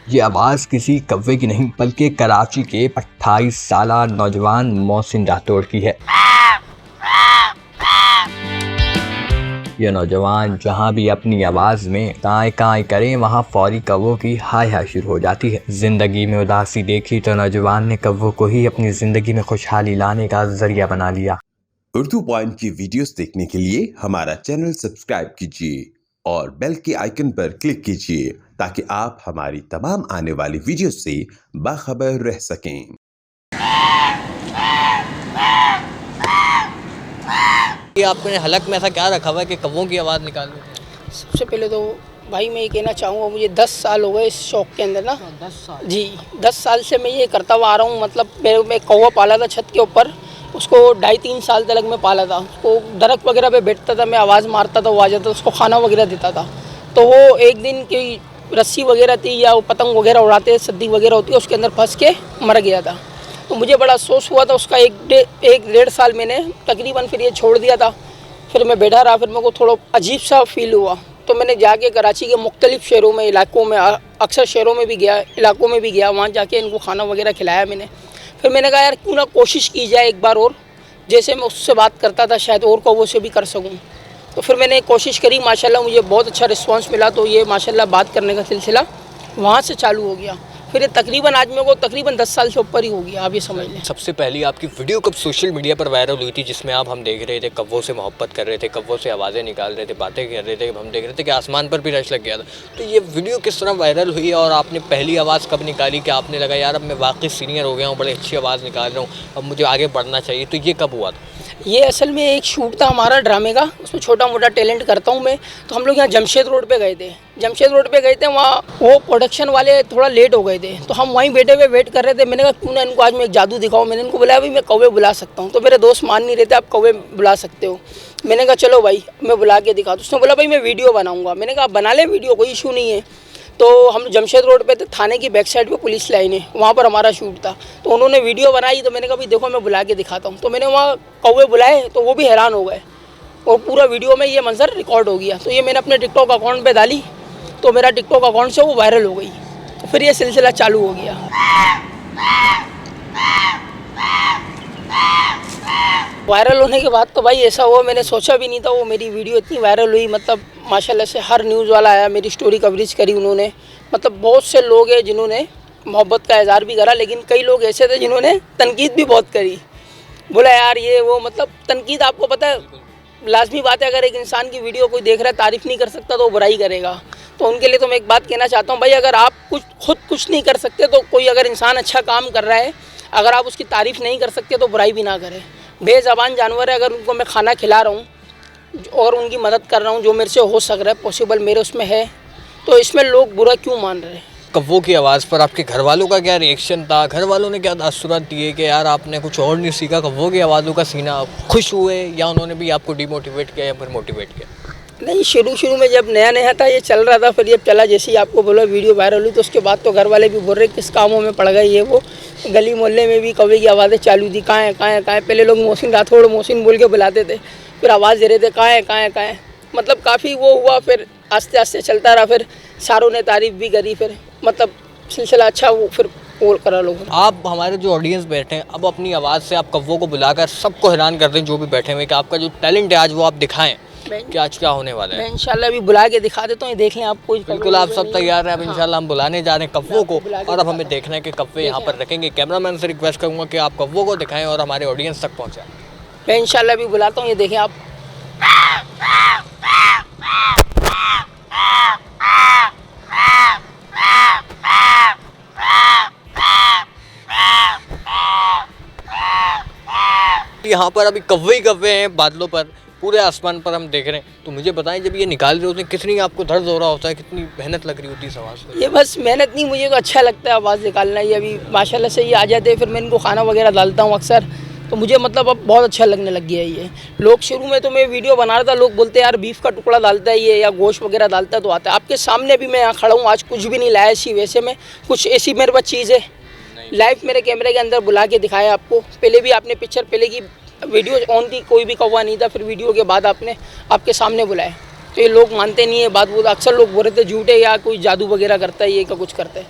ये आवाज़ किसी कौवे की नहीं बल्कि कराची के 28 साला नौजवान मोहसिन राठौड़ की है। यह नौजवान जहाँ भी अपनी आवाज़ में काएं काएं करें वहाँ फौरी कौवों की हाय हाय शुरू हो जाती है। जिंदगी में उदासी देखी तो नौजवान ने कौवों को ही अपनी जिंदगी में खुशहाली लाने का जरिया बना लिया। उर्दू पॉइंट की वीडियोस देखने के लिए हमारा चैनल सब्सक्राइब कीजिए और बेल के आइकन पर क्लिक कीजिए ताकि आप हमारी तमाम आने वाली वीडियोस से बाखबर रह सकें। ये आपने हलक में ऐसा क्या रखा हुआ है कि कौवों की आवाज़ निकाल लो? सबसे पहले तो भाई मैं ये कहना चाहूँगा, मुझे 10 साल हो गए इस शौक़ के अंदर ना। 10 साल जी, 10 साल से मैं ये करता हुआ आ रहा हूँ। मतलब मैं कौवा पाला था छत के ऊपर, उसको 2.5-3 साल तक मैं पाला था। उसको दरख्त वगैरह पे बैठता था, मैं आवाज़ मारता था, वो आ जाता, उसको खाना वगैरह देता था। तो वो एक दिन की रस्सी वगैरह थी या वो पतंग वगैरह उड़ाते, सद्दी वगैरह होती है, उसके अंदर फंस के मर गया था। तो मुझे बड़ा अफसोस हुआ था उसका। 1-1.5 साल मैंने तकरीबन फिर ये छोड़ दिया था। फिर मैं बैठा रहा, फिर मेरे को थोड़ा अजीब सा फील हुआ। तो मैंने जाके कराची के मुख्तलिफ़ शहरों में, इलाकों में, अक्सर शहरों में भी गया, इलाकों में भी गया, वहाँ जाके इनको खाना वगैरह खिलाया मैंने। फिर मैंने कहा यार क्यों ना कोशिश की जाए एक बार और, जैसे मैं उससे बात करता था शायद और कौवों से भी कर सकूँ। तो फिर मैंने कोशिश करी, माशाल्लाह मुझे बहुत अच्छा रिस्पांस मिला। तो ये माशाल्लाह बात करने का सिलसिला वहाँ से चालू हो गया। फिर ये तकरीबन आज मेरे को तकरीबन 10 साल से ऊपर ही हो गया, आप ये समझ लें। सबसे पहली आपकी वीडियो कब सोशल मीडिया पर वायरल हुई थी जिसमें हम देख रहे थे कौवों से मोहब्बत कर रहे थे, कौवों से आवाज़ें निकाल रहे थे, बातें कर रहे थे, हम देख रहे थे कि आसमान पर भी रश लग गया था। तो ये वीडियो किस तरह वायरल हुई और आपने पहली आवाज़ कब निकाली कि आपने लगा यार अब मैं वाकई सीनियर हो गया हूँ, बड़ी अच्छी आवाज़ निकाल रहा हूँ, अब मुझे आगे बढ़ना चाहिए? तो ये कब हुआ था? ये असल में एक शूट था हमारा ड्रामे का, उसमें छोटा मोटा टैलेंट करता हूँ मैं। तो हम लोग यहाँ जमशेद रोड पे गए थे। जमशेद रोड पे गए थे, वहाँ वो प्रोडक्शन वाले थोड़ा लेट हो गए थे, तो हम वहीं बैठे हुए वेट कर रहे थे। मैंने कहा क्यों ना इनको आज मैं एक जादू दिखाऊँ। मैंने इनको बोला भाई मैं कौवे बुला सकता हूँ। तो मेरे दोस्त मान नहीं रहे थे, आप कौवे बुला सकते हो। मैंने कहा चलो भाई मैं बुला के दिखा। तो उसने बोला भाई मैं वीडियो बनाऊँगा। मैंने कहा बना ले वीडियो, कोई इशू नहीं है। तो हम जमशेद रोड पे थे, थाने की बैक साइड पे पुलिस लाइन है, वहाँ पर हमारा शूट था। तो उन्होंने वीडियो बनाई, तो मैंने कहा भाई देखो मैं बुला के दिखाता हूँ। तो मैंने वहाँ कौवे बुलाए, तो वो भी हैरान हो गए और पूरा वीडियो में ये मंजर रिकॉर्ड हो गया। तो ये मैंने अपने टिकटॉक अकाउंट पे डाली, तो मेरा टिकटॉक अकाउंट से वो वायरल हो गई। तो फिर ये सिलसिला चालू हो गया। वायरल होने के बाद तो भाई ऐसा हुआ, मैंने सोचा भी नहीं था वो मेरी वीडियो इतनी वायरल हुई। मतलब माशाल्लाह से हर न्यूज़ वाला आया, मेरी स्टोरी कवरेज करी उन्होंने। मतलब बहुत से लोग हैं जिन्होंने मोहब्बत का इज़हार भी करा, लेकिन कई लोग ऐसे थे जिन्होंने तनकीद भी बहुत करी। बोला यार ये वो, मतलब तनकीद आपको पता है लाजमी बात है, अगर एक इंसान की वीडियो कोई देख रहा है तारीफ़ नहीं कर सकता तो वो बुराई करेगा। तो उनके लिए तो मैं एक बात कहना चाहता हूँ भाई, अगर आप खुद कुछ नहीं कर सकते तो कोई अगर इंसान अच्छा काम कर रहा है, अगर आप उसकी तारीफ़ नहीं कर सकते तो बुराई भी ना करें। बेज़बान जानवर है, अगर उनको मैं खाना खिला रहा हूँ और उनकी मदद कर रहा हूँ, जो मेरे से हो सक रहा है पॉसिबल मेरे उसमें है, तो इसमें लोग बुरा क्यों मान रहे हैं? कौवों की आवाज़ पर आपके घर वालों का क्या रिएक्शन था? घर वालों ने क्या तासुरात दिए कि यार आपने कुछ और नहीं सीखा, कौवों की आवाज़ों का सीना? खुश हुए या उन्होंने भी आपको डिमोटिवेट किया या फिर मोटिवेट किया? नहीं, शुरू में जब नया नया था ये चल रहा था, फिर जब चला जैसे ही आपको बोला वीडियो वायरल हुई, तो उसके बाद तो घर वाले भी बोल रहे किस कामों में पड़ गए ये वो। गली मोहल्ले में भी कौवे की आवाज़ें चालू थी, कहाँ है कहाँ है कहाँ है। पहले लोग मोहसिन राठौड़ मोहसिन बोल के बुलाते थे, फिर आवाज़ दे रहे थे कहाँ है कहाँ है कहाँ है। मतलब काफ़ी वो हुआ, फिर आस्ते आस्ते चलता रहा, फिर सारों ने तारीफ़ भी करी, फिर मतलब सिलसिला अच्छा वो फिर और करा लोगों ने। आप हमारे जो ऑडियंस बैठे हैं, अब अपनी आवाज़ से आप कौवों को बुलाकर सबको हैरान कर दें जो भी बैठे हुए, कि आपका जो टैलेंट है आज वो आप दिखाएं कि आज क्या होने वाला है। मैं इंशाल्लाह अभी बुला के दिखा देता हूँ, ये देख लें आप। कोई बिल्कुल, आप सब तैयार हैं? अब इंशाल्लाह हम बुलाने जा रहे हैं कौवों को, और अब हमें देखना है कि कौवे यहाँ पर रखेंगे। कैमरामैन से रिक्वेस्ट करूँगा कि आप कौवों को दिखाएं और हमारे ऑडियंस तक पहुँचाएं। मैं इंशाल्लाह अभी बुलाता हूँ, ये देखें आप। यहाँ पर अभी कौवे हैं बादलों पर, पूरे आसमान पर हम देख रहे हैं। तो मुझे बताएं जब ये निकाल रहे होते हैं कितनी आपको दर्द हो रहा होता है, कितनी मेहनत लग रही होती है इस आवाज़ में? ये बस मेहनत नहीं, मुझे तो अच्छा लगता है आवाज़ निकालना। ये अभी माशाल्लाह से ये आ जाते हैं, फिर मैं इनको खाना वगैरह डालता हूँ अक्सर, तो मुझे मतलब अब बहुत अच्छा लगने लग गया है ये। लोग शुरू में तो मैं वीडियो बना रहा था, लोग बोलते हैं यार बीफ का टुकड़ा डालता है ये या गोश्त वगैरह डालता है, तो आता है। आपके सामने भी मैं यहाँ खड़ा हूँ, आज कुछ भी नहीं लाया ऐसी वैसे में, कुछ ऐसी मेरे पास चीज़ है लाइव मेरे कैमरे के अंदर बुला के दिखाया आपको। पहले भी आपने पिक्चर पहले की वीडियो ऑन थी, कोई भी कौवा नहीं था, फिर वीडियो के बाद आपने आपके सामने बुलाया। तो ये लोग मानते नहीं है बात, अक्सर लोग बोल रहे थे झूठ है या कोई जादू वगैरह करता है ये का कुछ करता है।